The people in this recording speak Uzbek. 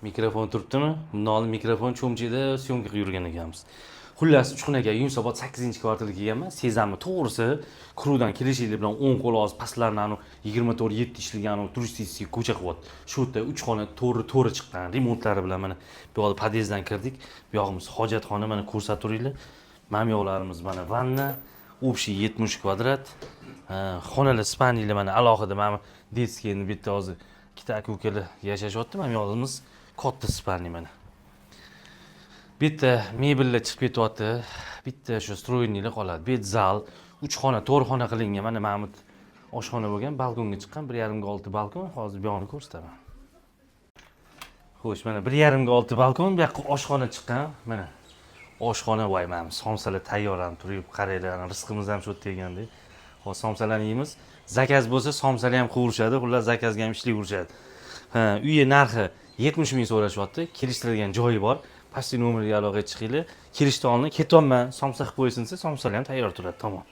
Mikrofon turibdimi? Bundan oldin mikrofon cho'mchida syomka qilib yurgan ekanmiz. Xullas Uchqun Yunusobod 8-kvartalga kelganman. Sezamni to'g'risi, Kuruvdan kelishinglar bilan 10 qo'l oz pastlarni 24-7 ishlagan turistik ko'cha qilyapti. Shu yerda 3 xona to'ri chiqqan, remontlari bilan mana bu yoqda podyezddan kirdik. Bu yog'imiz hojatxona, mana ko'rsatib turinglar. Mana yoqlarimiz mana vanna, общий 70 kvadrat. Xonalar spaniyalar mana alohida mana detskiyni bitta hozir ikkita aka-ukalar yashashyapti. Mana yoqimiz katta spaniya mana. Bitta mebellar chiqib ketyapti. Bitta shu stroynilar qoladi. Bet zal, 3 xona, 4 xona qilingan. Mana Mahmud oshxona bo'lgan, balkonga chiqqan 1,5 ga 6 balkon. Hozir bu yoqni ko'rsataman. Xo'sh, mana 1,5 ga 6 balkon, bu yoqqa oshxona chiqqan. Mana oshxona voy, mana somsalar tayyorlanib turib, qaranglar, rizqimiz ham shu yerda eganda. Hozir somsalarni yeymiz. Zakaz bo'lsa somsalar ham qovurishadi, xullas zakazga ham ishlayverishadi. Uyi narxi 70 ming so'rashyapti. Kelishtirilgan joyi bor. Pastki nomerga aloqaga chiqinglar. Kelishdi oldin ketyapman, somsa qilib qo'ysinsa, somsalar ham tayyor turadi, tamom.